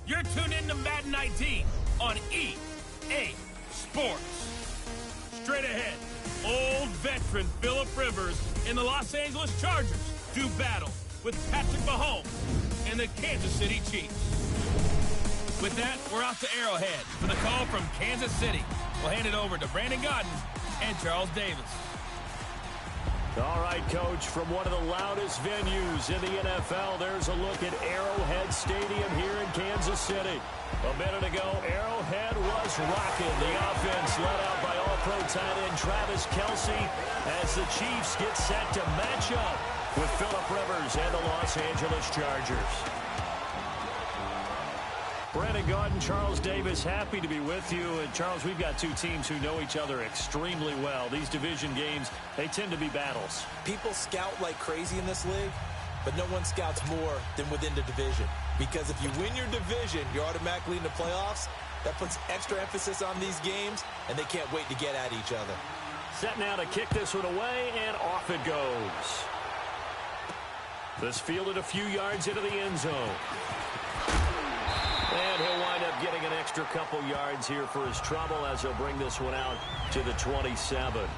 You're tuned in to Madden 19 on EA Sports. Straight ahead, old veteran Phillip Rivers and the Los Angeles Chargers do battle with Patrick Mahomes and the Kansas City Chiefs. With that, we're out to Arrowhead for the call from Kansas City. We'll hand it over to Brandon Gaudin and Charles Davis. All right, Coach, from one of the loudest venues in the NFL, there's a look at Arrowhead Stadium here in Kansas City. A minute ago, Arrowhead was rocking. The offense led out by All-Pro tight end Travis Kelce as the Chiefs get set to match up with Phillip Rivers and the Los Angeles Chargers. Brandon Gaudin, Charles Davis, happy to be with you. And Charles, we've got two teams who know each other extremely well. These division games, they tend to be battles. People scout like crazy in this league, but no one scouts more than within the division. Because if you win your division, you're automatically in the playoffs. That puts extra emphasis on these games, and they can't wait to get at each other. Set now to kick this one away, and off it goes. This fielded a few yards into the end zone. And he'll wind up getting an extra couple yards here for his trouble as he'll bring this one out to the 27.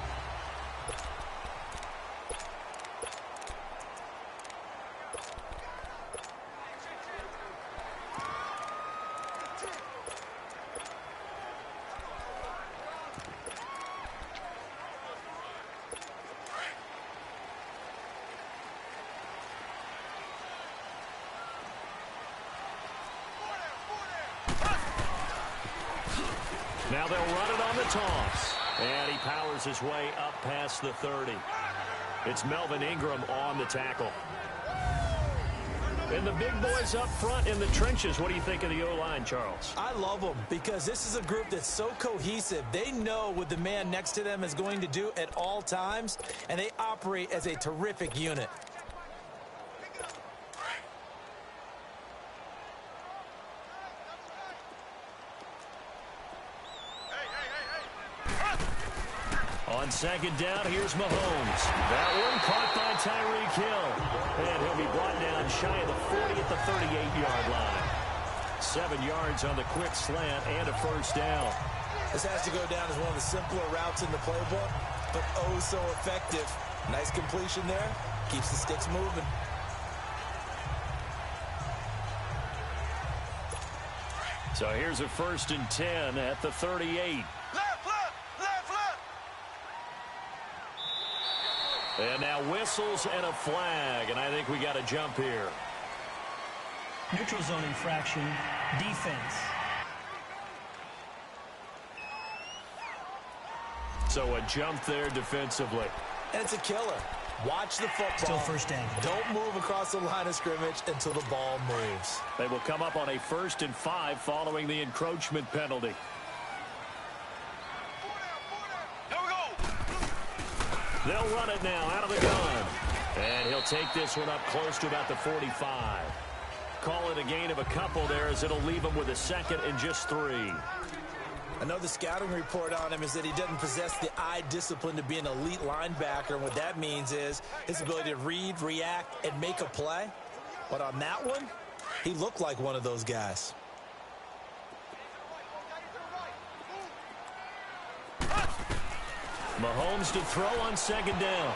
Now they'll run it on the toss. And he powers his way up past the 30. It's Melvin Ingram on the tackle. And the big boys up front in the trenches. What do you think of the O-line, Charles? I love them because this is a group that's so cohesive. They know what the man next to them is going to do at all times, and they operate as a terrific unit. On second down, here's Mahomes. That one caught by Tyreek Hill. And he'll be brought down shy of the 40 at the 38-yard line. 7 yards on the quick slant and a first down. This has to go down as one of the simpler routes in the playbook, but oh so effective. Nice completion there. Keeps the sticks moving. So here's a 1st and 10 at the 38. And now whistles and a flag, and I think we got a jump here. Neutral zone infraction, defense. So a jump there defensively. And it's a killer. Watch the football. Still first down. Don't move across the line of scrimmage until the ball moves. They will come up on a 1st and 5 following the encroachment penalty. They'll run it now out of the gun. And he'll take this one up close to about the 45. Call it a gain of a couple there as it'll leave him with a 2nd and just 3. Another scouting report on him is that he doesn't possess the eye discipline to be an elite linebacker. And what that means is his ability to read, react, and make a play. But on that one, he looked like one of those guys. Mahomes to throw on 2nd down.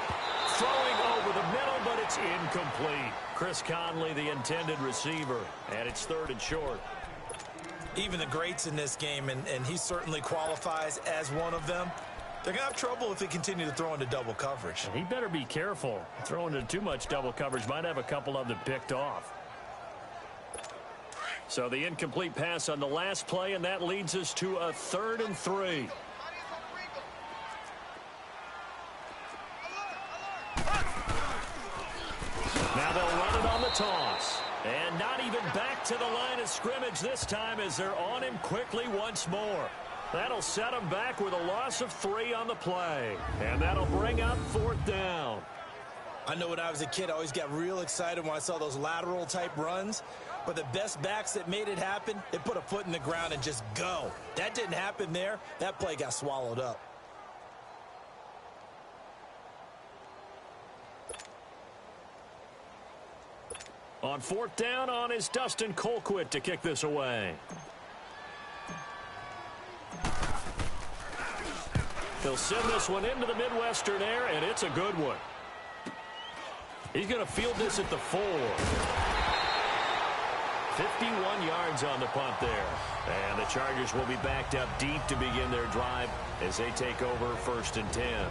Throwing over the middle, but it's incomplete. Chris Conley, the intended receiver, and it's 3rd and short. Even the greats in this game, and he certainly qualifies as one of them, they're going to have trouble if they continue to throw into double coverage. He better be careful. Throwing into too much double coverage might have a couple of them picked off. So the incomplete pass on the last play, and that leads us to a 3rd and 3. Now they'll run it on the toss. And not even back to the line of scrimmage this time as they're on him quickly once more. That'll set him back with a loss of 3 on the play. And that'll bring up 4th down. I know when I was a kid, I always got real excited when I saw those lateral type runs. But the best backs that made it happen, they put a foot in the ground and just go. That didn't happen there. That play got swallowed up. On fourth down on is Dustin Colquitt to kick this away. He'll send this one into the Midwestern air, and it's a good one. He's going to field this at the 4. 51 yards on the punt there. And the Chargers will be backed up deep to begin their drive as they take over 1st and 10.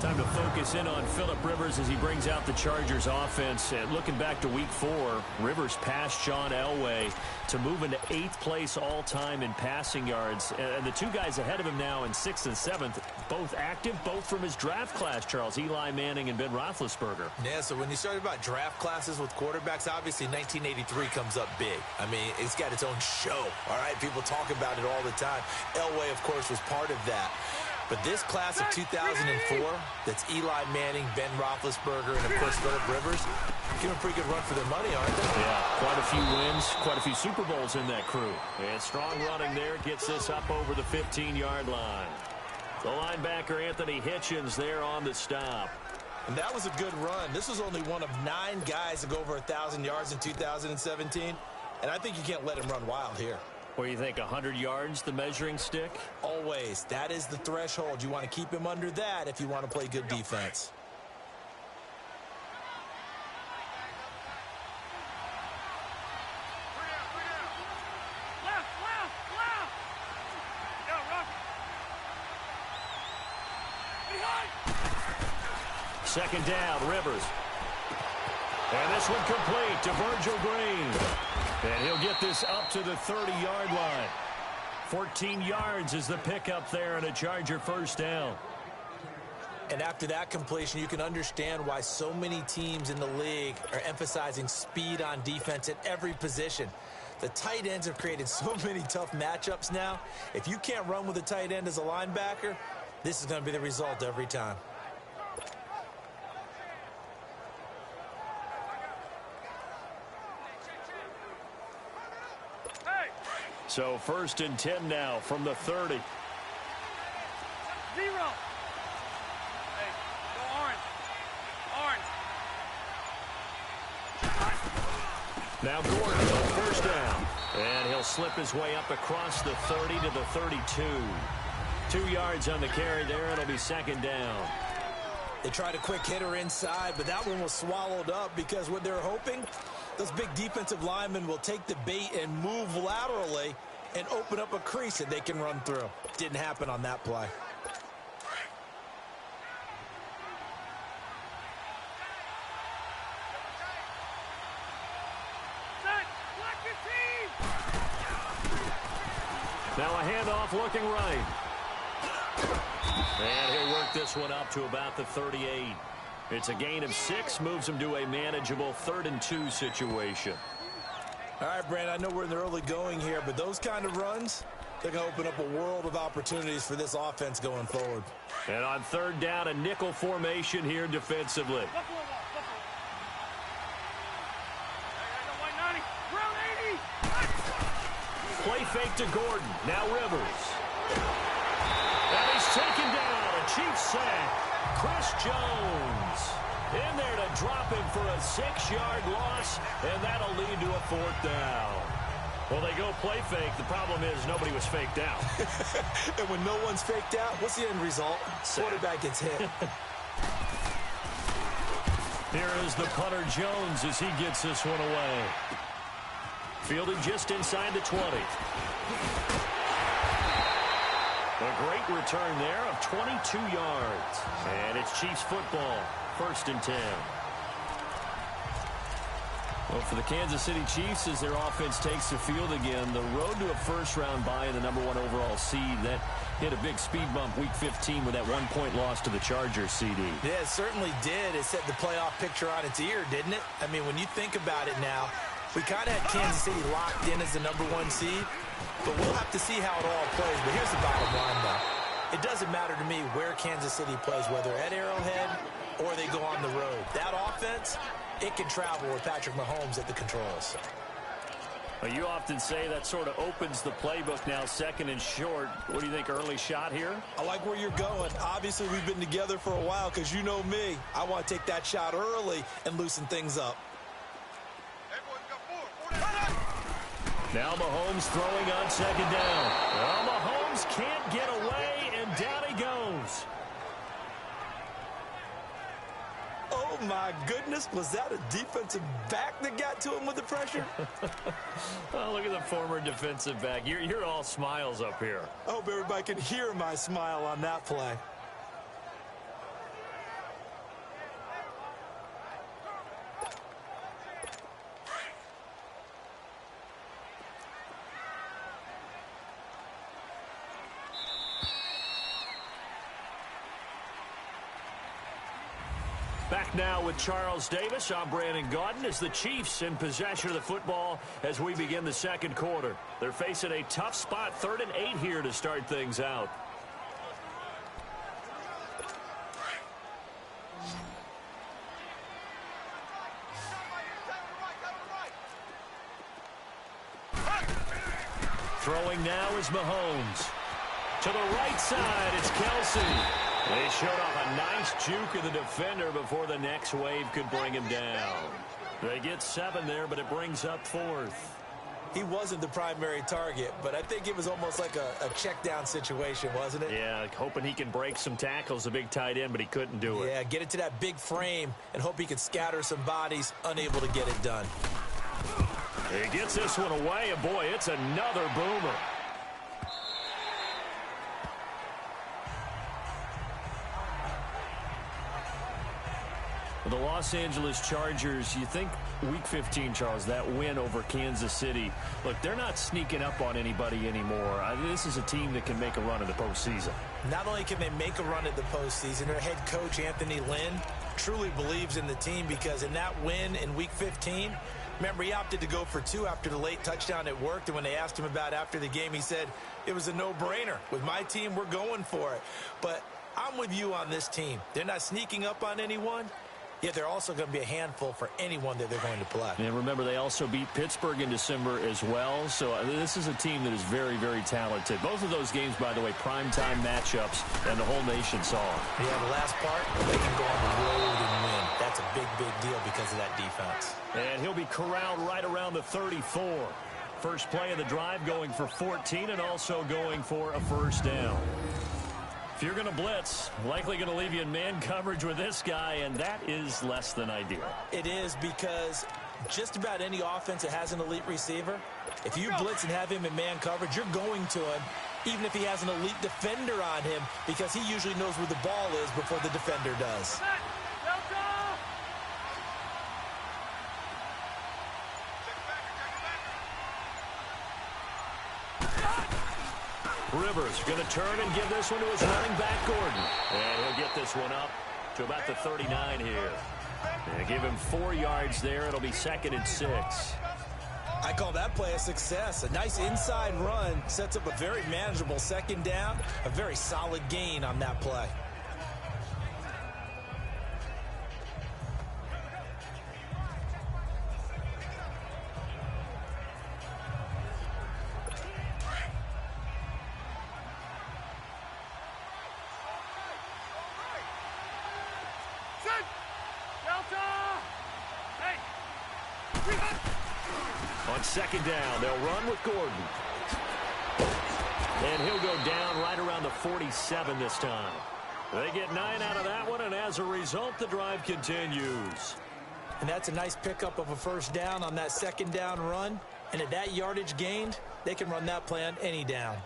Time to focus in on Phillip Rivers as he brings out the Chargers offense. And looking back to week 4, Rivers passed John Elway to move into 8th place all-time in passing yards. And the two guys ahead of him now in 6th and 7th, both active, both from his draft class, Charles. Eli Manning and Ben Roethlisberger. Yeah, so when you started about draft classes with quarterbacks, obviously 1983 comes up big. I mean, it's got its own show, all right? People talk about it all the time. Elway, of course, was part of that. But this class of 2004, that's Eli Manning, Ben Roethlisberger, and, of course, Phillip Rivers, give them a pretty good run for their money, aren't they? Yeah, quite a few wins, quite a few Super Bowls in that crew. And strong running there gets this up over the 15-yard line. The linebacker, Anthony Hitchens, there on the stop. And that was a good run. This was only one of 9 guys to go over 1,000 yards in 2017. And I think you can't let him run wild here. Or you think 100 yards, the measuring stick? Always. That is the threshold. You want to keep him under that if you want to play good defense. Second down, Rivers. And this one complete to Virgil Green. And he'll get this up to the 30-yard line. 14 yards is the pickup there and a Charger first down. And after that completion, you can understand why so many teams in the league are emphasizing speed on defense at every position. The tight ends have created so many tough matchups now. If you can't run with a tight end as a linebacker, this is going to be the result every time. So 1st and 10 now from the 30. 0. Hey, go orange. Orange. Now Gordon on first down. And he'll slip his way up across the 30 to the 32. 2 yards on the carry there. It'll be second down. They tried a quick hitter inside, but that one was swallowed up because what they're hoping, those big defensive linemen will take the bait and move laterally and open up a crease that they can run through. Didn't happen on that play. Now a handoff looking right. And he'll work this one up to about the 38. It's a gain of 6, moves him to a manageable 3rd and 2 situation. All right, Brandon, I know we're in the early going here, but those kind of runs, they're going to open up a world of opportunities for this offense going forward. And on 3rd down, a nickel formation here defensively. Play fake to Gordon. Now Rivers. And he's taken down. A Chiefs sack. Chris Jones in there to drop him for a 6-yard loss, and that'll lead to a 4th down. Well, they go play fake. The problem is nobody was faked out. And when no one's faked out, what's the end result? Quarterback gets hit. Here is the punter Jones as he gets this one away. Fielded just inside the 20. A great return there of 22 yards. And it's Chiefs football, 1st and 10. Well, for the Kansas City Chiefs, as their offense takes the field again, the road to a first-round bye in the #1 overall seed, that hit a big speed bump week 15 with that 1-point loss to the Chargers, CD. Yeah, it certainly did. It set the playoff picture on its ear, didn't it? I mean, when you think about it now, we kind of had Kansas City locked in as the #1 seed, but we'll have to see how it all plays. But here's the bottom line, though. It doesn't matter to me where Kansas City plays, whether at Arrowhead or they go on the road. That offense, it can travel with Patrick Mahomes at the controls. Well, you often say that sort of opens the playbook now, 2nd and short. What do you think, early shot here? I like where you're going. Obviously, we've been together for a while because you know me. I want to take that shot early and loosen things up. Now Mahomes throwing on second down. Well, Mahomes can't get away, and down he goes. Oh, my goodness. Was that a defensive back that got to him with the pressure? Oh, look at the former defensive back. You're all smiles up here. I hope everybody can hear my smile on that play. Back now with Charles Davis. I'm Brandon Gaudin as the Chiefs in possession of the football as we begin the second quarter. They're facing a tough spot, 3rd and 8 here to start things out. Throwing now is Mahomes. To the right side, it's Kelsey. They showed off a nice juke of the defender before the next wave could bring him down. They get 7 there, but it brings up 4th. He wasn't the primary target, but I think it was almost like a check down situation, wasn't it? Yeah, hoping he can break some tackles, a big tight end, but he couldn't do it. Yeah, get it to that big frame and hope he could scatter some bodies, unable to get it done. He gets this one away, and boy, it's another boomer. The Los Angeles Chargers, you think Week 15, Charles, that win over Kansas City. Look, they're not sneaking up on anybody anymore. This is a team that can make a run in the postseason. Not only can they make a run at the postseason, their head coach, Anthony Lynn, truly believes in the team because in that win in Week 15, remember, he opted to go for 2 after the late touchdown. It worked, and when they asked him about it after the game, he said, it was a no-brainer. With my team, we're going for it. But I'm with you on this team. They're not sneaking up on anyone. Yet they're also going to be a handful for anyone that they're going to play. And remember, they also beat Pittsburgh in December as well. So this is a team that is very, very talented. Both of those games, by the way, primetime matchups, and the whole nation saw it. Yeah, the last part, they can go on the road and win. That's a big, big deal because of that defense. And he'll be corralled right around the 34. First play of the drive going for 14 and also going for a first down. If you're going to blitz, likely going to leave you in man coverage with this guy, and that is less than ideal. It is because just about any offense that has an elite receiver, if you blitz and have him in man coverage, you're going to him, even if he has an elite defender on him, because he usually knows where the ball is before the defender does. Rivers going to turn and give this one to his running back, Gordon. And he'll get this one up to about the 39 here. And give him 4 yards there. It'll be 2nd and 6. I call that play a success. A nice inside run sets up a very manageable second down. A very solid gain on that play. On second down, they'll run with Gordon. And he'll go down right around the 47 this time. They get 9 out of that one, and as a result, the drive continues. And that's a nice pickup of a first down on that second down run. And at that yardage gained, they can run that play on any down.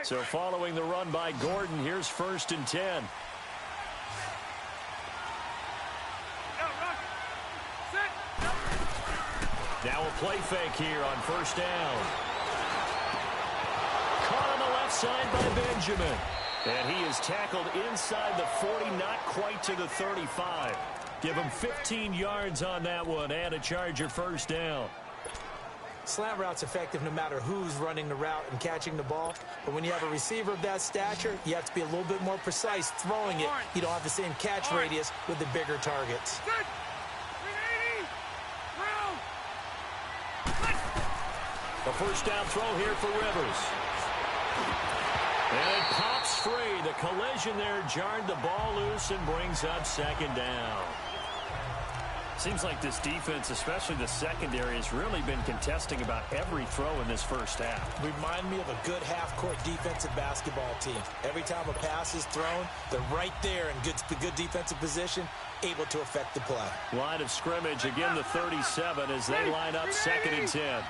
So following the run by Gordon, here's 1st and 10. Now a play fake here on first down. Caught on the left side by Benjamin. And he is tackled inside the 40, not quite to the 35. Give him 15 yards on that one and a Charger first down. Slant route's effective no matter who's running the route and catching the ball. But when you have a receiver of that stature, you have to be a little bit more precise throwing it. You don't have the same catch radius with the bigger targets. A first down throw here for Rivers. And it pops free. The collision there jarred the ball loose and brings up second down. Seems like this defense, especially the secondary, has really been contesting about every throw in this first half. Remind me of a good half-court defensive basketball team. Every time a pass is thrown, they're right there in good defensive position, able to affect the play. Line of scrimmage, again the 37 as they line up 2nd and 10.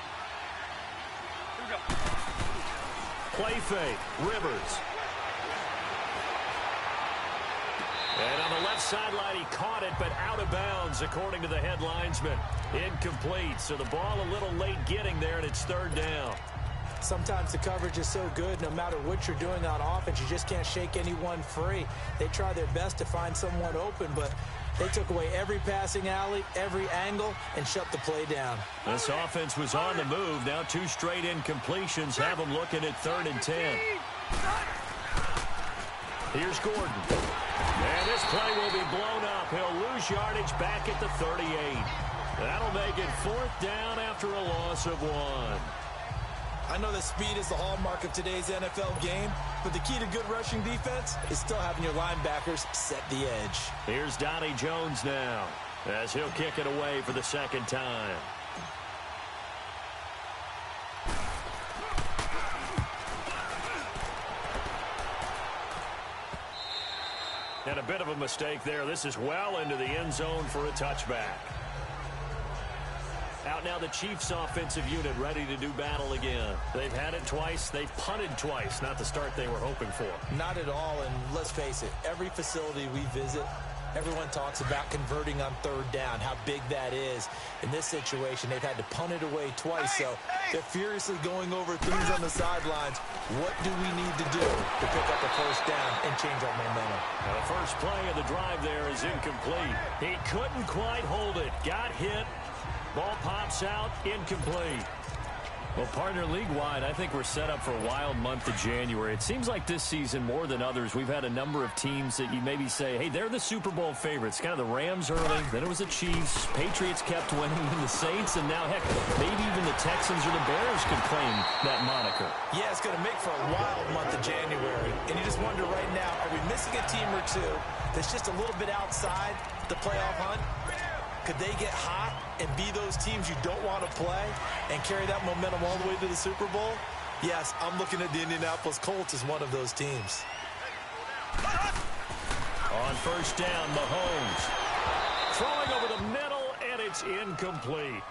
Play fake, Rivers. And on the left sideline, he caught it, but out of bounds, according to the head linesman. Incomplete, so the ball a little late getting there, and it's 3rd down. Sometimes the coverage is so good, no matter what you're doing on offense, you just can't shake anyone free. They try their best to find someone open, but they took away every passing alley, every angle, and shut the play down. This offense was on the move. Now 2 straight incompletions have them looking at 3rd and 10. Here's Gordon. And this play will be blown up. He'll lose yardage back at the 38. That'll make it 4th down after a loss of 1. I know that speed is the hallmark of today's NFL game, but the key to good rushing defense is still having your linebackers set the edge. Here's Donnie Jones now as he'll kick it away for the 2nd time. And a bit of a mistake there. This is well into the end zone for a touchback. Out now the Chiefs offensive unit ready to do battle again. They've had it twice. They've punted twice. Not the start they were hoping for. Not at all, and let's face it, every facility we visit, everyone talks about converting on 3rd down, how big that is. In this situation, they've had to punt it away twice, so they're furiously going over things on the sidelines. What do we need to do to pick up a 1st down and change our momentum? Now the first play of the drive there is incomplete. He couldn't quite hold it. Got hit. Ball pops out, incomplete. Well, partner, league-wide, I think we're set up for a wild month of January. It seems like this season, more than others, we've had a number of teams that you maybe say, hey, they're the Super Bowl favorites. Kind of the Rams early, then it was the Chiefs. Patriots kept winning, and the Saints, and now, heck, maybe even the Texans or the Bears could claim that moniker. Yeah, it's going to make for a wild month of January. And you just wonder right now, are we missing a team or two that's just a little bit outside the playoff hunt? Could they get hot and be those teams you don't want to play and carry that momentum all the way to the Super Bowl? Yes, I'm looking at the Indianapolis Colts as one of those teams. On 1st down, Mahomes. Throwing over the middle, and it's incomplete.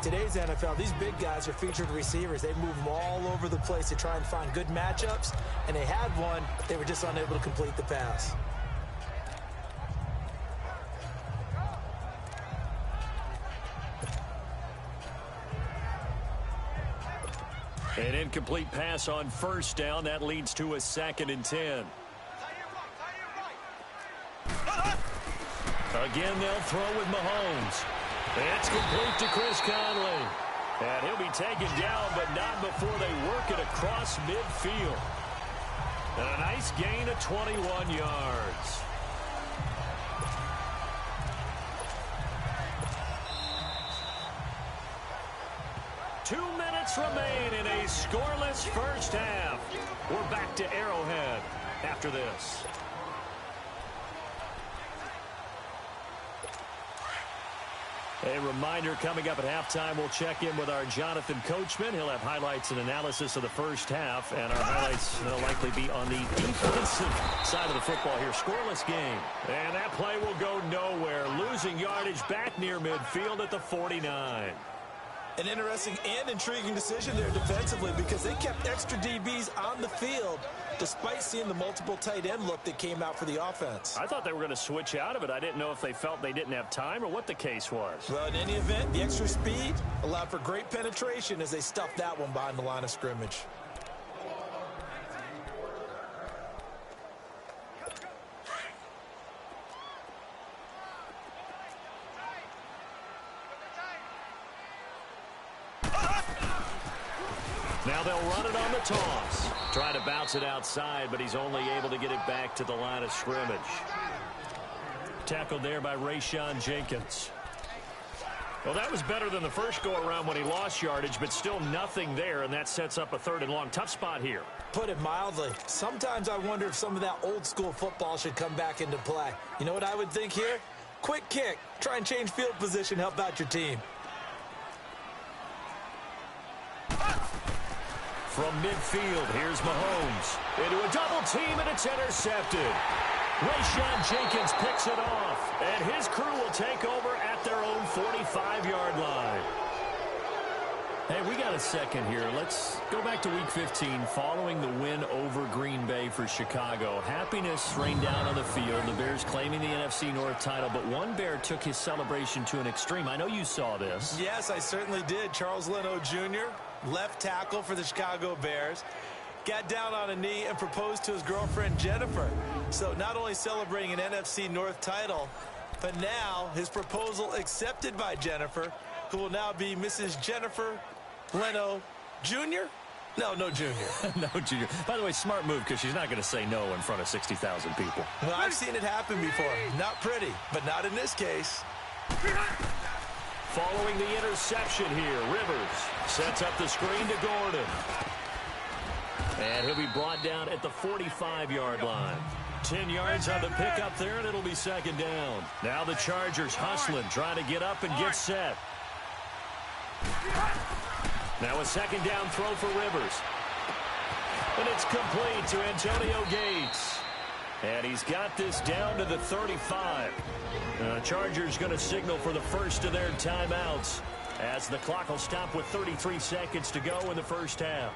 Today's NFL, these big guys are featured receivers. They move them all over the place to try and find good matchups, and they had one. They were just unable to complete the pass. An incomplete pass on 1st down. That leads to a 2nd and 10. Again, they'll throw with Mahomes. It's complete to Chris Conley. And he'll be taken down, but not before they work it across midfield. And a nice gain of 21 yards. Two minutes remain in a scoreless first half. We're back to Arrowhead after this. A reminder, coming up at halftime, we'll check in with our Jonathan Coachman. He'll have highlights and analysis of the first half, and our highlights will likely be on the defensive side of the football here. Scoreless game. And that play will go nowhere. Losing yardage back near midfield at the 49. An interesting and intriguing decision there defensively because they kept extra DBs on the field despite seeing the multiple tight end look that came out for the offense. I thought they were going to switch out of it. I didn't know if they felt they didn't have time or what the case was. Well, in any event, the extra speed allowed for great penetration as they stuffed that one behind the line of scrimmage. Now they'll run it on the toss. Trying to bounce it outside, but he's only able to get it back to the line of scrimmage. Tackled there by Rayshawn Jenkins. Well, that was better than the first go-around when he lost yardage, but still nothing there, and that sets up a 3rd and long. Tough spot here. Put it mildly, sometimes I wonder if some of that old-school football should come back into play. You know what I would think here? Quick kick. Try and change field position, help out your team. From midfield, here's Mahomes. Into a double team, and it's intercepted. Rayshon Jenkins picks it off, and his crew will take over at their own 45-yard line. Hey, we got a second here. Let's go back to Week 15 following the win over Green Bay for Chicago. Happiness rained down on the field. The Bears claiming the NFC North title, but one Bear took his celebration to an extreme. I know you saw this. Yes, I certainly did. Charles Leno Jr., left tackle for the Chicago Bears, got down on a knee and proposed to his girlfriend Jennifer. So not only celebrating an NFC North title, but now his proposal accepted by Jennifer, who will now be Mrs. Jennifer Leno Jr.? No Junior. No Junior. By the way, smart move, because she's not going to say no in front of 60,000 people. Well, I've seen it happen before. Not pretty, but not in this case. Following the interception here, Rivers sets up the screen to Gordon. And he'll be brought down at the 45-yard line. 10 yards on the pickup there, and it'll be 2nd down. Now the Chargers hustling, trying to get up and get set. Now a 2nd down throw for Rivers. And it's complete to Antonio Gates. And he's got this down to the 35. Chargers going to signal for the first of their timeouts as the clock will stop with 33 seconds to go in the first half.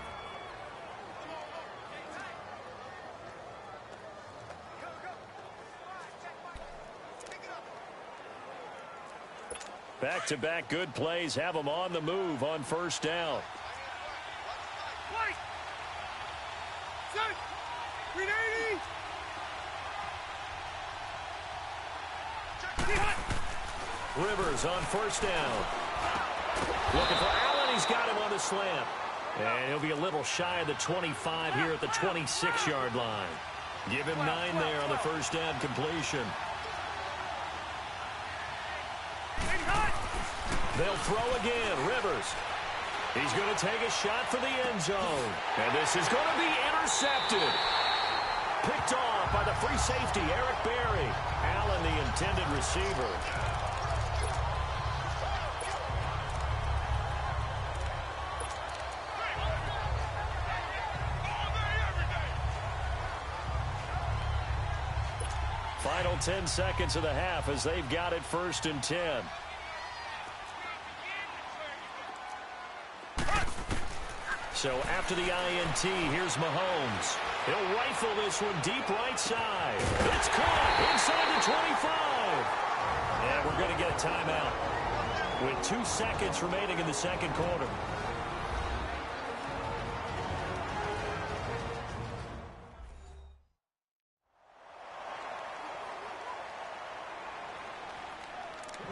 Back-to-back good plays have them on the move on 1st down. Rivers on 1st down. Looking for Allen. He's got him on the slant. And he'll be a little shy of the 25 here at the 26-yard line. Give him 9 there on the 1st down completion. They'll throw again. Rivers. He's going to take a shot for the end zone. And this is going to be intercepted. Picked off by the free safety, Eric Berry. Allen, the intended receiver. Final 10 seconds of the half as they've got it 1st and 10. So after the INT, here's Mahomes. He'll rifle this one deep right side. It's caught inside the 25. And we're going to get a timeout with 2 seconds remaining in the 2nd quarter.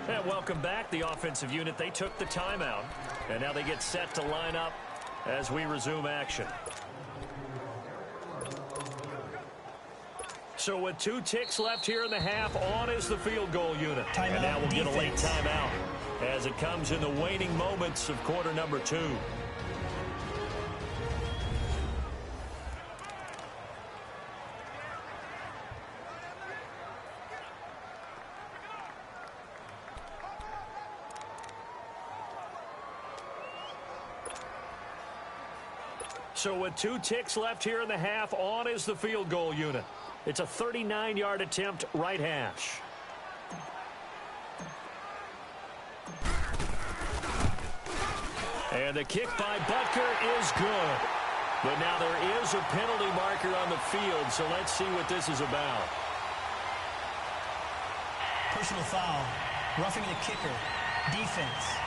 And welcome back. The offensive unit, they took the timeout. And now they get set to line up as we resume action. So with 2 ticks left here in the half, on is the field goal unit. Timeout, and now we'll defense. get a late timeout as it comes in the waning moments of quarter number 2. So with 2 ticks left here in the half, on is the field goal unit. It's a 39-yard attempt, right hash. And the kick by Butker is good. But now there is a penalty marker on the field, so let's see what this is about. Personal foul. Roughing the kicker. Defense.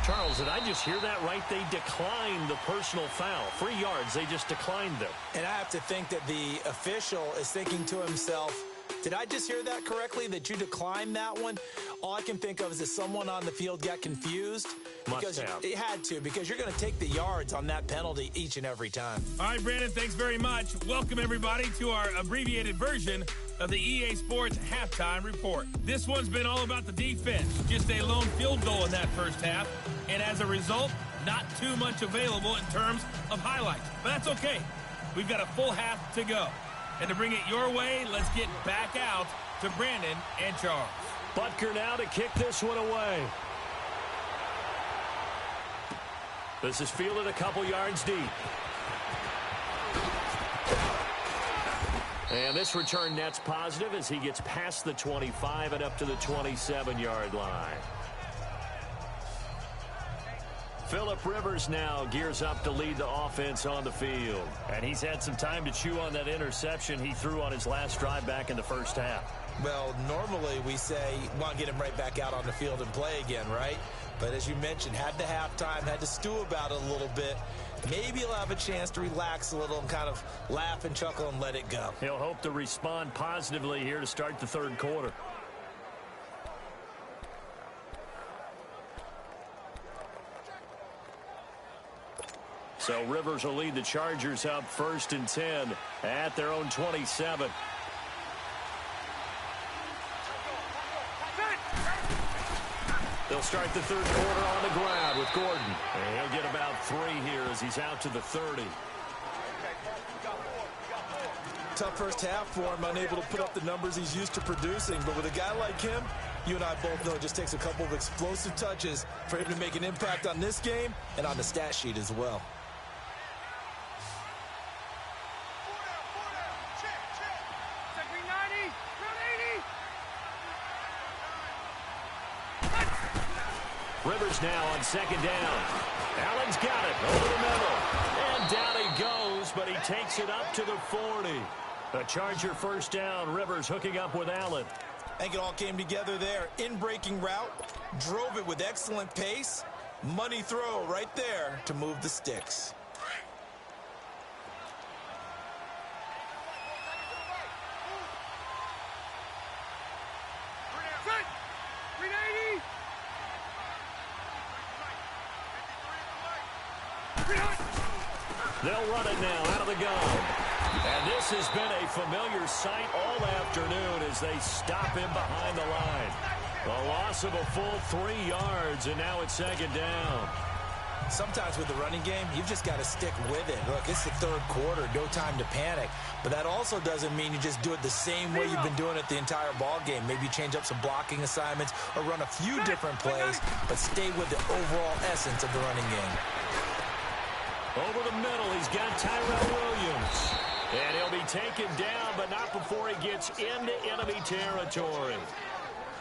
Charles, did I just hear that right? They declined the personal foul. 3 yards, they just declined them. And I have to think that the official is thinking to himself, Did I just hear that correctly, that you declined that one? All I can think of is that someone on the field got confused. Must have. It had to, because you're going to take the yards on that penalty each and every time. All right, Brandon, thanks very much. Welcome, everybody, to our abbreviated version of the EA Sports Halftime Report. This one's been all about the defense. Just a lone field goal in that first half. And as a result, not too much available in terms of highlights. But that's okay. We've got a full half to go. And to bring it your way, let's get back out to Brandon and Charles. Butker now to kick this one away. This is fielded a couple yards deep. And this return net's positive as he gets past the 25 and up to the 27-yard line. Phillip Rivers now gears up to lead the offense on the field. And he's had some time to chew on that interception he threw on his last drive back in the first half. Well, normally we say, want to get him right back out on the field and play again, right? But as you mentioned, had the halftime, had to stew about it a little bit. Maybe he'll have a chance to relax a little and kind of laugh and chuckle and let it go. He'll hope to respond positively here to start the third quarter. So Rivers will lead the Chargers up 1st and 10 at their own 27. They'll start the third quarter on the ground with Gordon. And he'll get about 3 here as he's out to the 30. Tough first half for him, unable to put up the numbers he's used to producing. But with a guy like him, you and I both know it just takes a couple of explosive touches for him to make an impact on this game and on the stat sheet as well. Rivers now on 2nd down. Allen's got it over the middle. And down he goes, but he takes it up to the 40. A Charger 1st down. Rivers hooking up with Allen. I think it all came together there. In-breaking route, drove it with excellent pace. Money throw right there to move the sticks. They'll run it now out of the gun. And this has been a familiar sight all afternoon as they stop him behind the line. A loss of a full 3 yards, and now it's 2nd down. Sometimes with the running game, you've just got to stick with it. Look, it's the third quarter, no time to panic. But that also doesn't mean you just do it the same way you've been doing it the entire ball game. Maybe change up some blocking assignments or run a few different plays, but stay with the overall essence of the running game. Over the middle, he's got Tyrell Williams. And he'll be taken down, but not before he gets into enemy territory.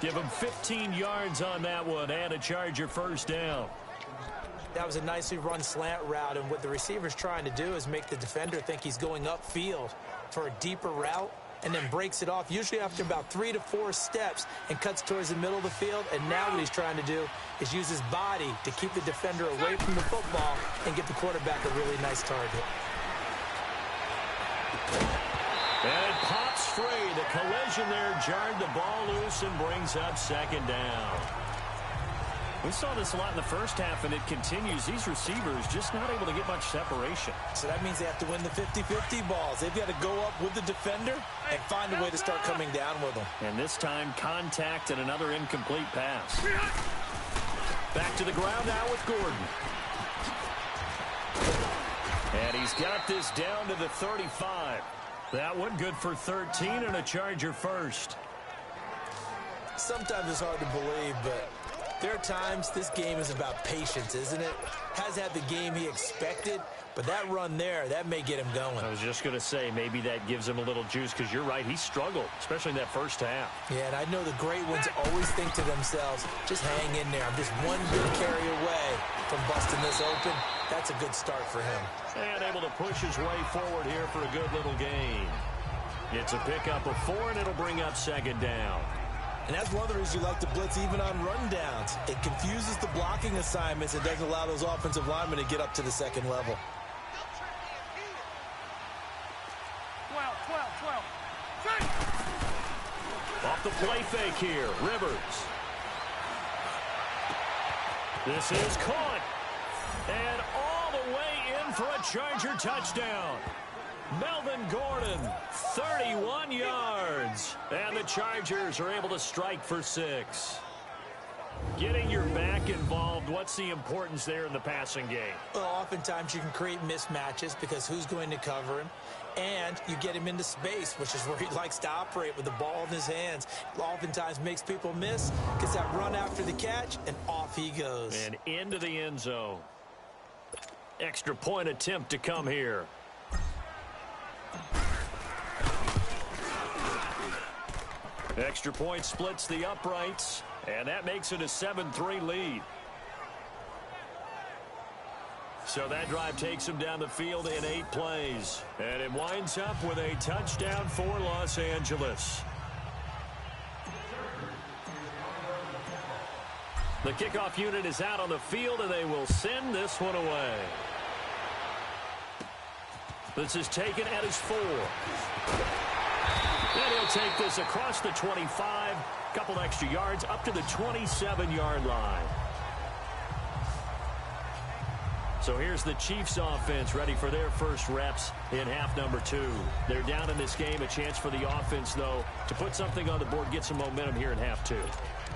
Give him 15 yards on that one and a Charger 1st down. That was a nicely run slant route, and what the receiver's trying to do is make the defender think he's going upfield for a deeper route and then breaks it off, usually after about 3 to 4 steps, and cuts towards the middle of the field. And now what he's trying to do is use his body to keep the defender away from the football and get the quarterback a really nice target. And it pops free. The collision there jarred the ball loose and brings up 2nd down. We saw this a lot in the first half, and it continues. These receivers just not able to get much separation. So that means they have to win the 50-50 balls. They've got to go up with the defender and find a way to start coming down with them. And this time, contact and another incomplete pass. Back to the ground now with Gordon. And he's got this down to the 35. That one good for 13 and a Charger 1st. Sometimes it's hard to believe, but there are times this game is about patience, isn't it? Has had the game he expected, but that run there, that may get him going. I was just going to say, maybe that gives him a little juice, because you're right, he struggled, especially in that first half. Yeah, and I know the great ones always think to themselves, just hang in there. I'm just one good carry away from busting this open. That's a good start for him. And able to push his way forward here for a good little gain. It's a pickup of 4, and it'll bring up 2nd down. And that's one of the reasons you like to blitz even on rundowns. It confuses the blocking assignments and doesn't allow those offensive linemen to get up to the 2nd level. 12. off the play fake here. Rivers. This is caught. And all the way in for a Charger touchdown. Melvin Gordon, 31 yards. And the Chargers are able to strike for 6. Getting your back involved, what's the importance there in the passing game? Well, oftentimes you can create mismatches because who's going to cover him? And you get him into space, which is where he likes to operate with the ball in his hands. Oftentimes makes people miss, gets that run after the catch, and off he goes. And into the end zone. Extra point attempt to come here. Extra point splits the uprights, and that makes it a 7-3 lead. So that drive takes him down the field in 8 plays. And it winds up with a touchdown for Los Angeles. The kickoff unit is out on the field, and they will send this one away. This is taken at his 4. And he'll take this across the 25, couple extra yards up to the 27-yard line. So here's the Chiefs offense ready for their first reps in half number 2. They're down in this game. A chance for the offense, though, to put something on the board, get some momentum here in half 2.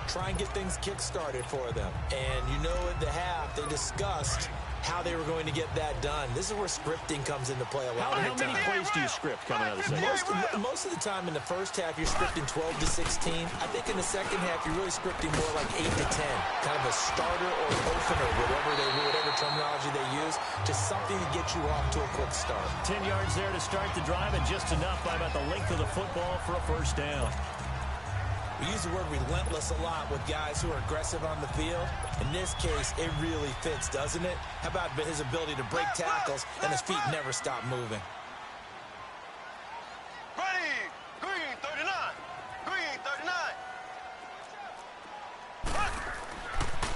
Try and get things kick-started for them. And you know at the half they discussed how they were going to get that done. This is where scripting comes into play a lot of the time. How many plays do you script coming out of the second? Most of the time in the first half, you're scripting 12 to 16. I think in the second half, you're really scripting more like 8 to 10. Kind of a starter or opener, whatever terminology they use, just something to get you off to a quick start. 10 yards there to start the drive, and just enough by about the length of the football for a first down. We use the word relentless a lot with guys who are aggressive on the field. In this case, it really fits, doesn't it? How about his ability to break tackles and his feet never stop moving? Ready, green 39, green 39.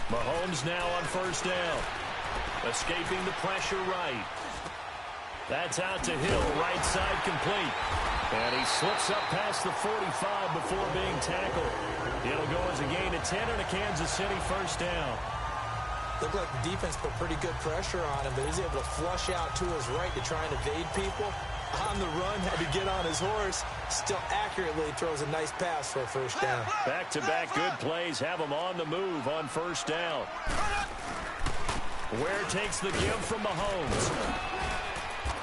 Mahomes now on first down. Escaping the pressure right. That's out to Hill, right side complete. And he slips up past the 45 before being tackled. It'll go as a gain of 10 and a Kansas City first down. Looked like the defense put pretty good pressure on him, but he's able to flush out to his right to try and evade people. On the run, had to get on his horse. Still accurately throws a nice pass for a first down. Back-to-back good plays have him on the move on first down. Ware takes the give from Mahomes.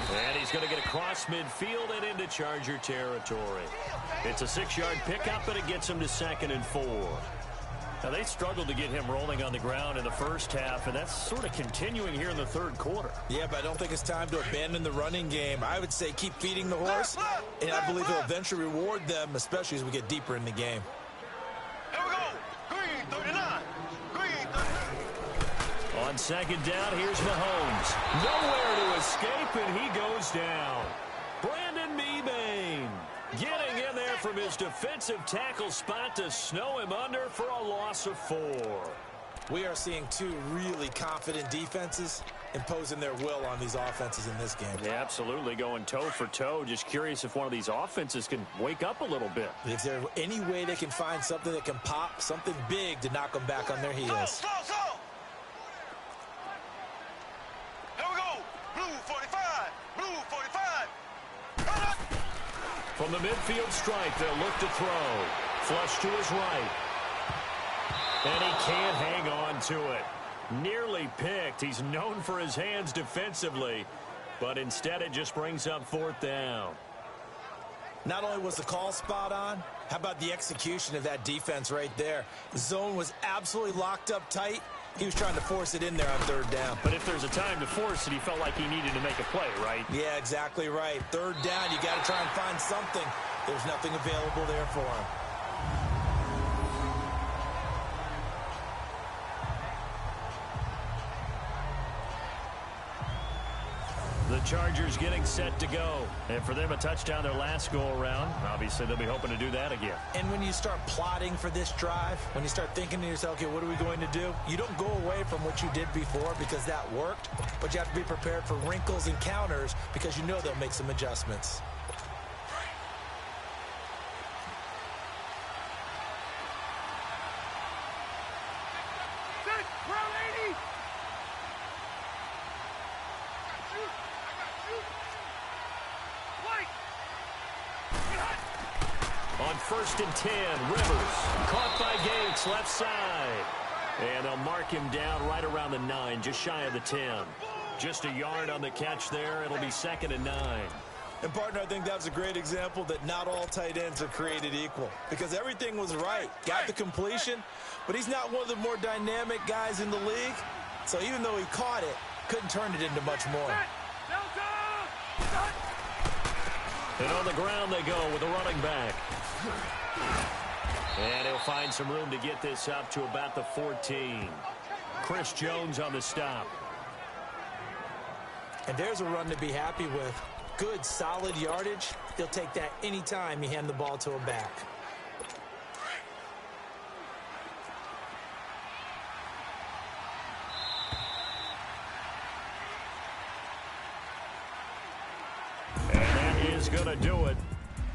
And he's going to get across midfield and into Charger territory. It's a 6-yard pickup, and it gets him to 2nd and 4. Now, they struggled to get him rolling on the ground in the first half, and that's sort of continuing here in the third quarter. Yeah, but I don't think it's time to abandon the running game. I would say keep feeding the horse, and I believe he'll eventually reward them, especially as we get deeper in the game. Here we go. Green 39, green 39. On second down, here's Mahomes. Nowhere to escape, and he goes down. Brandon Mebane getting in there from his defensive tackle spot to snow him under for a loss of 4. We are seeing 2 really confident defenses imposing their will on these offenses in this game. Yeah, absolutely, going toe for toe. Just curious if one of these offenses can wake up a little bit. Is there any way they can find something that can pop, something big to knock them back on their heels? Slow. Here we go. Blue 45, blue 45. From the midfield stripe, they'll look to throw. Flush to his right. And he can't hang on to it. Nearly picked. He's known for his hands defensively, but instead it just brings up 4th down. Not only was the call spot on, how about the execution of that defense right there? The zone was absolutely locked up tight. He was trying to force it in there on 3rd down. But if there's a time to force it, he felt like he needed to make a play, right? Yeah, exactly right. 3rd down, you got to try and find something. There's nothing available there for him. The Chargers getting set to go. And for them, a touchdown their last go-around. Obviously, they'll be hoping to do that again. And when you start plotting for this drive, when you start thinking to yourself, okay, what are we going to do? You don't go away from what you did before because that worked, but you have to be prepared for wrinkles and counters because you know they'll make some adjustments. first and 10. Rivers caught by Gates, left side. And they'll mark him down right around the 9, just shy of the 10. Just a yard on the catch there. It'll be 2nd and 9. And, partner, I think that's a great example that not all tight ends are created equal because everything was right. Got the completion, but he's not one of the more dynamic guys in the league. So even though he caught it, couldn't turn it into much more. And on the ground they go with the running back. And he'll find some room to get this up to about the 14. Chris Jones on the stop. And there's a run to be happy with. Good, solid yardage. He'll take that anytime you hand the ball to him back. And that is going to do it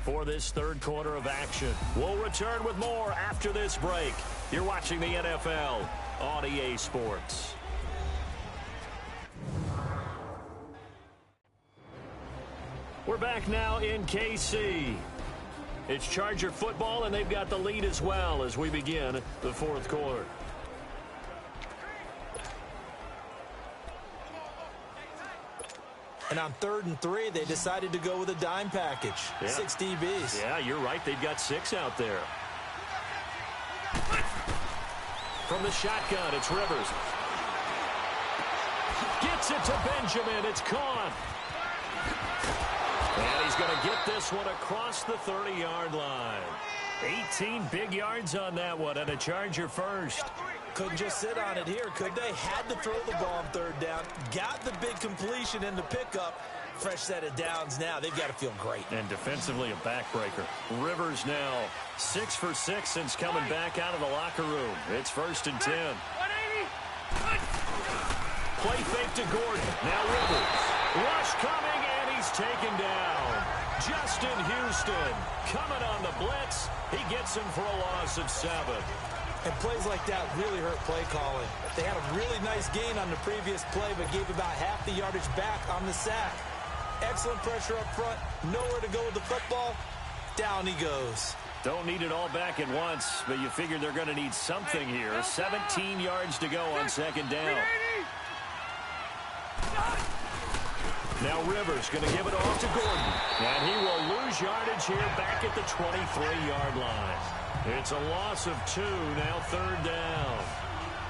for this third quarter of action. We'll return with more after this break. You're watching the NFL on EA Sports. We're back now in KC. It's Charger football, and they've got the lead as well as we begin the fourth quarter. And on 3rd and 3, they decided to go with a dime package. Yeah. 6 DBs. Yeah, you're right. They've got 6 out there. From the shotgun, it's Rivers. Gets it to Benjamin. It's caught. And he's going to get this one across the 30-yard line. 18 big yards on that one, and a Charger first. Couldn't just sit on it here, could they? Had to throw the ball on 3rd down. Got the big completion in the pickup. Fresh set of downs now. They've got to feel great. And defensively, a backbreaker. Rivers now 6 for 6 since coming back out of the locker room. It's 1st and 10. Play fake to Gordon. Now Rivers. Rush coming, and he's taken down. Justin Houston coming on the blitz. He gets him for a loss of 7. And plays like that really hurt play calling. They had a really nice gain on the previous play, but gave about half the yardage back on the sack. Excellent pressure up front. Nowhere to go with the football. Down he goes. Don't need it all back at once, but you figure they're going to need something here. 17 yards to go on 2nd down. Now Rivers going to give it off to Gordon. And he will lose yardage here back at the 23-yard line. It's a loss of 2, now 3rd down.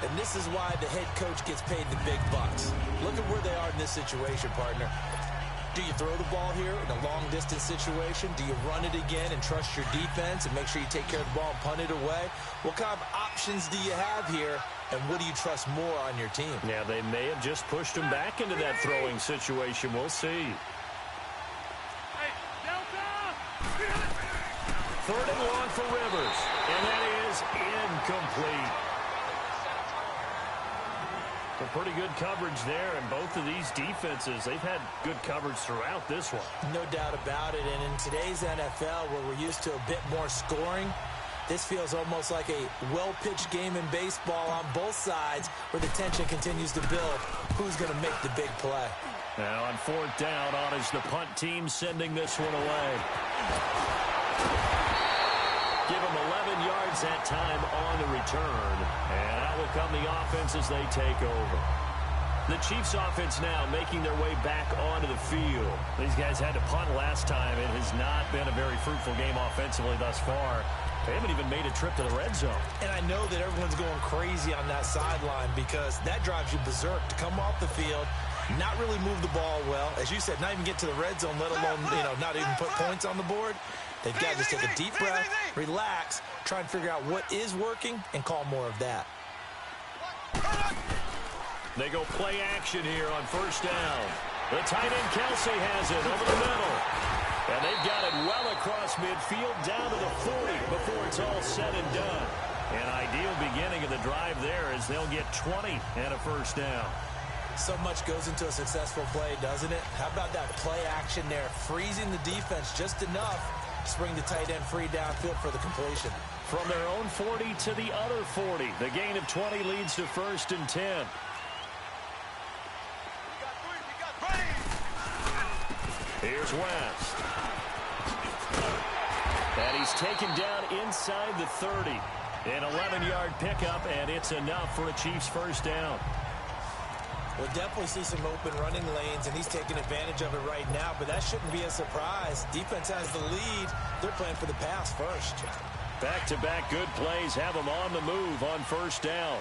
And this is why the head coach gets paid the big bucks. Look at where they are in this situation, partner. Do you throw the ball here in a long-distance situation? Do you run it again and trust your defense and make sure you take care of the ball and punt it away? What kind of options do you have here, and what do you trust more on your team? Yeah, they may have just pushed him back into that throwing situation. We'll see. 3rd and long for Rivers, and that is incomplete. Some pretty good coverage there, and both of these defenses, they've had good coverage throughout this one. No doubt about it, and in today's NFL, where we're used to a bit more scoring, this feels almost like a well-pitched game in baseball on both sides, where the tension continues to build. Who's going to make the big play? Now on 4th down, on is the punt team sending this one away. Give them 11 yards that time on the return. And out will come the offense as they take over. The Chiefs offense now making their way back onto the field. These guys had to punt last time. It has not been a very fruitful game offensively thus far. They haven't even made a trip to the red zone. And I know that everyone's going crazy on that sideline because that drives you berserk to come off the field, not really move the ball well. As you said, not even get to the red zone, let alone, not even put points on the board. They've got to just take a deep breath, relax, try and figure out what is working, and call more of that. They go play action here on 1st down. The tight end Kelsey has it over the middle. And they've got it well across midfield down to the 40 before it's all said and done. An ideal beginning of the drive there as they'll get 20 and a 1st down. So much goes into a successful play, doesn't it? How about that play action there, freezing the defense just enough to bring the tight end free downfield for the completion. From their own 40 to the other 40. The gain of 20 leads to 1st and 10. Here's West. And he's taken down inside the 30. An 11-yard pickup, and it's enough for a Chiefs first down. We'll definitely see some open running lanes, and he's taking advantage of it right now, but that shouldn't be a surprise. Defense has the lead. They're playing for the pass first. Back-to-back good plays have them on the move on first down.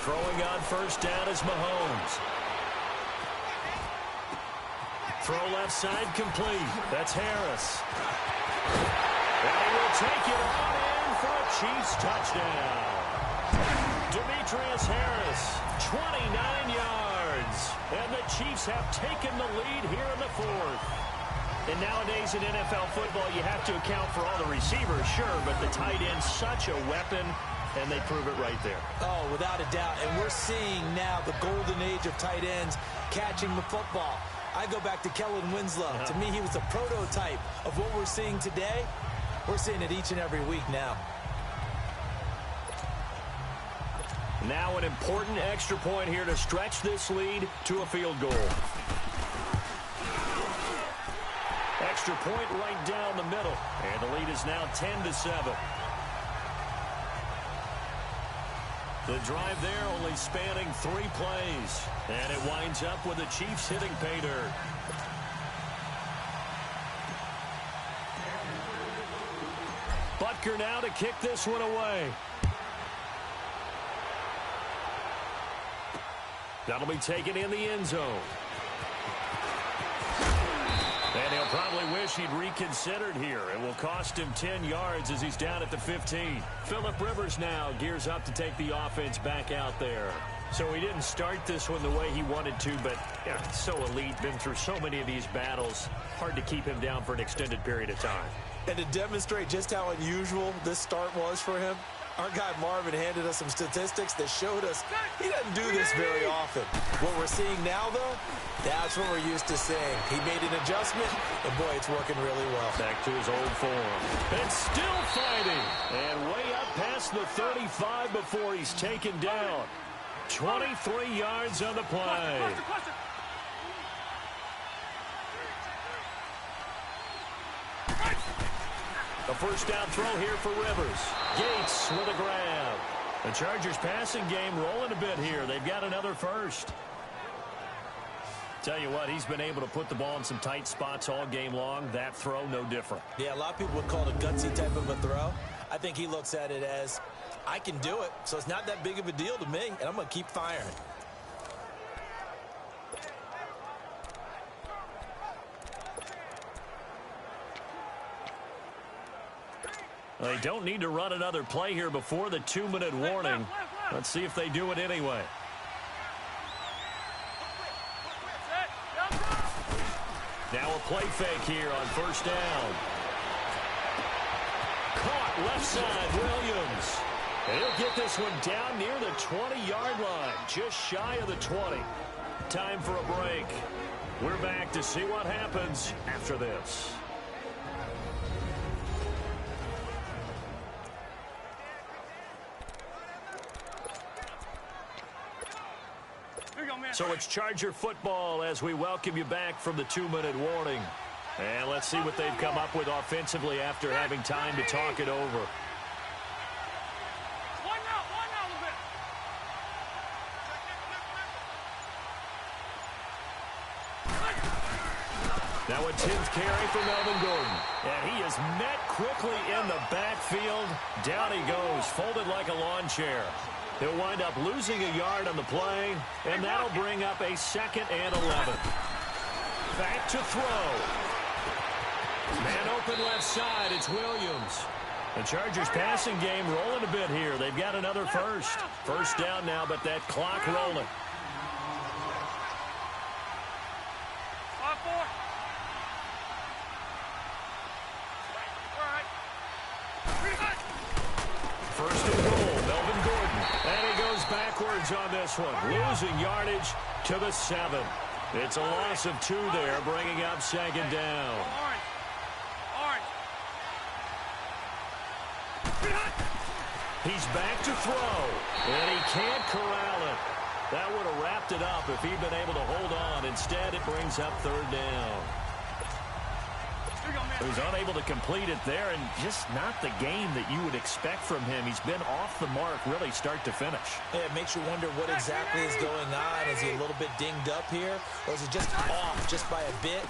Throwing on first down is Mahomes. Throw left side complete. That's Harris. And he will take it on in for a Chiefs touchdown. Demetrius Harris, 29 yards. And the Chiefs have taken the lead here in the fourth. And nowadays in NFL football, you have to account for all the receivers, sure, but the tight end's such a weapon, and they prove it right there. Oh, without a doubt. And we're seeing now the golden age of tight ends catching the football. I go back to Kellen Winslow. To me, he was a prototype of what we're seeing today. We're seeing it each and every week now. Now an important extra point here to stretch this lead to a field goal. Extra point right down the middle. And the lead is now 10-7. The drive there only spanning 3 plays. And it winds up with the Chiefs hitting pay dirt. Butker now to kick this one away. That'll be taken in the end zone. And he'll probably wish he'd reconsidered here. It will cost him 10 yards as he's down at the 15. Phillip Rivers now gears up to take the offense back out there. So he didn't start this one the way he wanted to, but yeah, so elite, been through so many of these battles. Hard to keep him down for an extended period of time. And to demonstrate just how unusual this start was for him, our guy Marvin handed us some statistics that showed us he doesn't do this very often. What we're seeing now, though, that's what we're used to seeing. He made an adjustment, and boy, it's working really well. Back to his old form. And still fighting. And way up past the 35 before he's taken down. 23 yards on the play. A first down throw here for Rivers. Gates with a grab. The Chargers passing game rolling a bit here. They've got another first. Tell you what, he's been able to put the ball in some tight spots all game long. That throw, no different. Yeah, a lot of people would call it a gutsy type of a throw. I think he looks at it as, I can do it, so it's not that big of a deal to me, and I'm going to keep firing. They don't need to run another play here before the 2-minute warning. Let's see if they do it anyway. Now a play fake here on first down. Caught left side, Williams. And he'll get this one down near the 20-yard line, just shy of the 20. Time for a break. We're back to see what happens after this. So it's Charger football as we welcome you back from the 2-minute warning. And let's see what they've come up with offensively after having time to talk it over. Now a 10th carry for Melvin Gordon. And he is met quickly in the backfield. Down he goes, folded like a lawn chair. He'll wind up losing a yard on the play, and that'll bring up a 2nd and 11. Back to throw. Man open left side, it's Williams. The Chargers passing game rolling a bit here. They've got another first. First down now, but that clock rolling. First and goal, Melvin Gordon. And he goes backwards on this one, losing yardage to the 7. It's a loss of 2 there, bringing up 2nd down. He's back to throw, and he can't corral it. That would have wrapped it up if he'd been able to hold on. Instead, it brings up third down. He was unable to complete it there, and just not the game that you would expect from him. He's been off the mark really start to finish. Yeah, it makes you wonder what exactly is going on. Is he a little bit dinged up here, or is he just off just by a bit?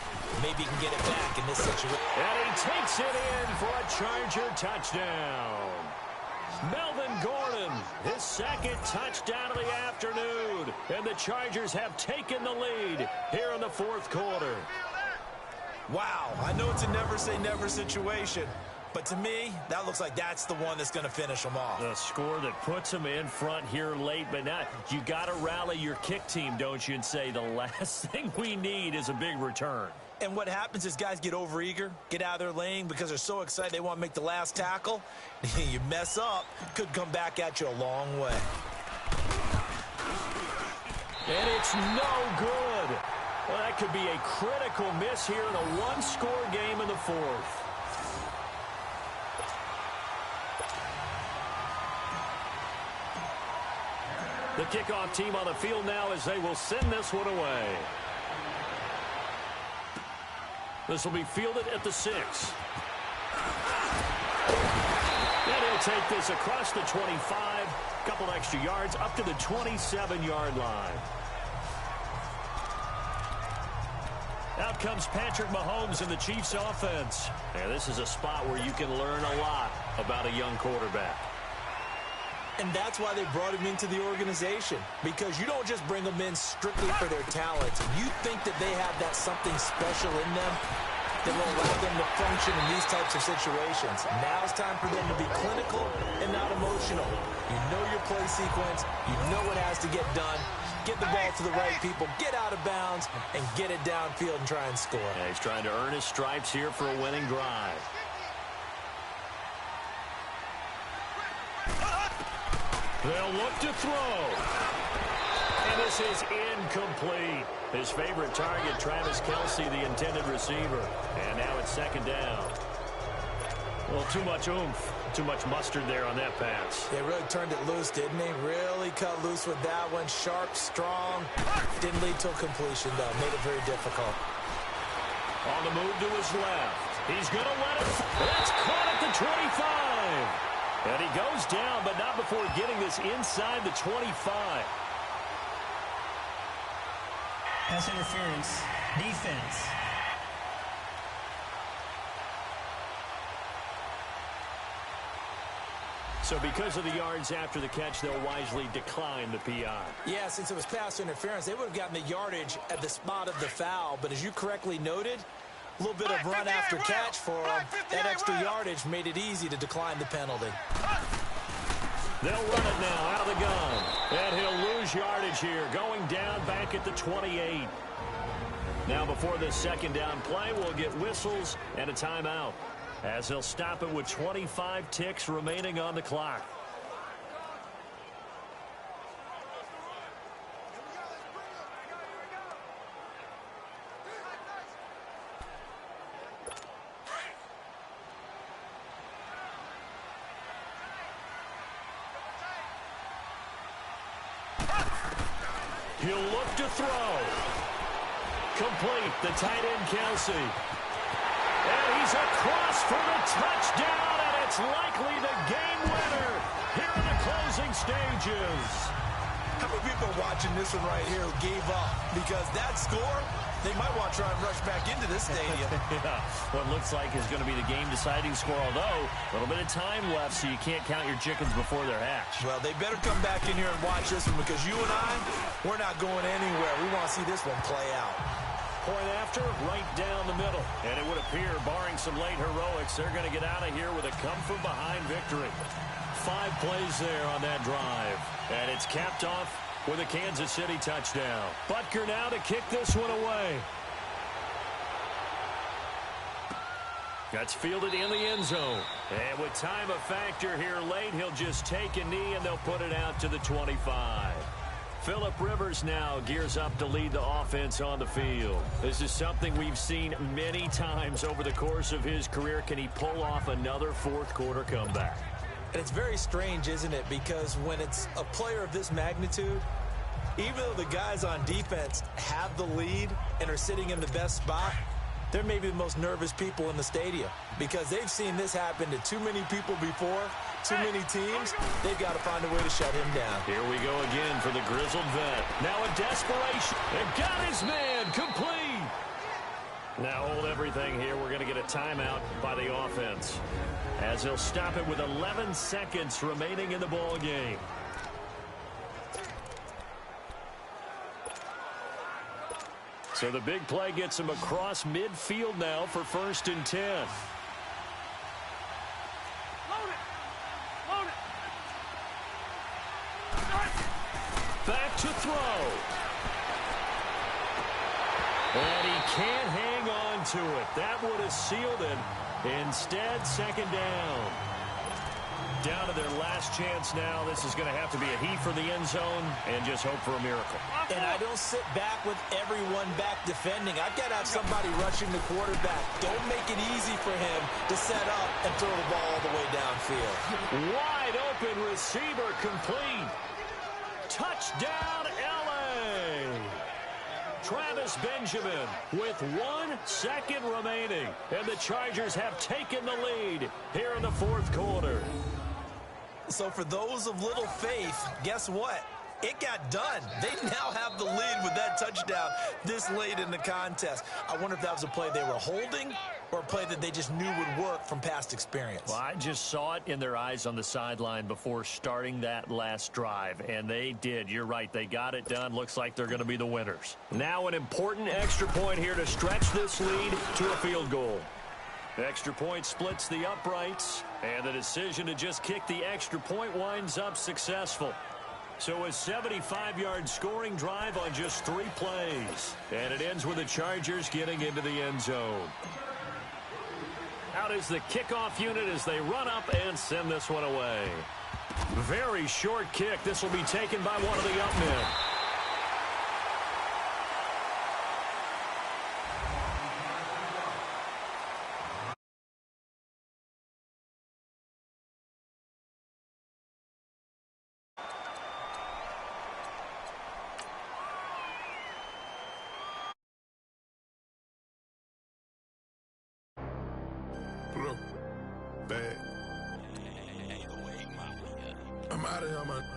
Maybe he can get it back in this situation. And he takes it in for a Charger touchdown. Melvin Gordon, his second touchdown of the afternoon. And the Chargers have taken the lead here in the fourth quarter. Wow, I know it's a never-say-never situation, but to me, that looks like that's the one that's going to finish them off. The score that puts them in front here late, but now you got to rally your kick team, don't you, and say the last thing we need is a big return. And what happens is guys get overeager, get out of their lane because they're so excited they want to make the last tackle. You mess up, could come back at you a long way. And it's no good. Well, that could be a critical miss here in a one-score game in the fourth. The kickoff team on the field now as they will send this one away. This will be fielded at the 6. And he'll take this across the 25. A couple extra yards up to the 27-yard line. Out comes Patrick Mahomes in the Chiefs offense. And this is a spot where you can learn a lot about a young quarterback. And that's why they brought him into the organization. Because you don't just bring them in strictly for their talents. You think that they have that something special in them that will allow them to function in these types of situations. Now it's time for them to be clinical and not emotional. You know your play sequence. You know what has to get done. Get the ball to the right people, get out of bounds, and get it downfield and try and score. Yeah, he's trying to earn his stripes here for a winning drive. They'll look to throw. And this is incomplete. His favorite target, Travis Kelce, the intended receiver. And now it's second down. Well, too much oomph. Too much mustard there on that pass. They really turned it loose, didn't they? Really cut loose with that one. Sharp, strong. Didn't lead to a completion, though. Made it very difficult. On the move to his left. He's going to let it. That's caught at the 25. And he goes down, but not before getting this inside the 25. Pass interference. Defense. So because of the yards after the catch, they'll wisely decline the PI. Yeah, since it was pass interference, they would have gotten the yardage at the spot of the foul. But as you correctly noted, a little bit of run after catch for them. That extra yardage made it easy to decline the penalty. They'll run it now out of the gun. And he'll lose yardage here, going down back at the 28. Now before this second down play, we'll get whistles and a timeout, as they'll stop it with 25 ticks remaining on the clock. He'll look to throw. Complete, the tight end Kelce. And he's across for the touchdown, and it's likely the game winner here in the closing stages. How many people are watching this one right here who gave up? Because that score, they might want to try and rush back into this stadium. Yeah, what looks like is going to be the game-deciding score, although a little bit of time left, so you can't count your chickens before they're hatched. Well, they better come back in here and watch this one, because you and I, we're not going anywhere. We want to see this one play out. Point after, right down the middle. And it would appear, barring some late heroics, they're going to get out of here with a come-from-behind victory. 5 plays there on that drive. And it's capped off with a Kansas City touchdown. Butker now to kick this one away. That's fielded in the end zone. And with time a factor here late, he'll just take a knee and they'll put it out to the 25. Phillip Rivers now gears up to lead the offense on the field. This is something we've seen many times over the course of his career. Can he pull off another fourth quarter comeback? And it's very strange, isn't it? Because when it's a player of this magnitude, even though the guys on defense have the lead and are sitting in the best spot, they're maybe the most nervous people in the stadium because they've seen this happen to too many people before, too many teams. They've got to find a way to shut him down. Here we go again for the grizzled vet. Now a desperation. And got his man complete. Now hold everything here. We're going to get a timeout by the offense as he'll stop it with 11 seconds remaining in the ball game. So the big play gets him across midfield now for 1st and 10. Load it. Load it. Back to throw. And he can't hang on to it. That would have sealed it. Instead, 2nd down. Down to their last chance now. This is going to have to be a heat for the end zone and just hope for a miracle. And I don't sit back with everyone back defending. I've got to have somebody rushing the quarterback. Don't make it easy for him to set up and throw the ball all the way downfield. Wide open receiver complete. Touchdown, L.A. Travis Benjamin with 1 second remaining. And the Chargers have taken the lead here in the 4th quarter. So for those of little faith, guess what? It got done. They now have the lead with that touchdown this late in the contest. I wonder if that was a play they were holding or a play that they just knew would work from past experience. Well, I just saw it in their eyes on the sideline before starting that last drive, and they did. You're right. They got it done. Looks like they're going to be the winners. Now an important extra point here to stretch this lead to a field goal. Extra point splits the uprights, and the decision to just kick the extra point winds up successful. So a 75-yard scoring drive on just 3 plays. And it ends with the Chargers getting into the end zone. Out is the kickoff unit as they run up and send this one away. Very short kick. This will be taken by one of the up men. Bag. I'm out of here, man.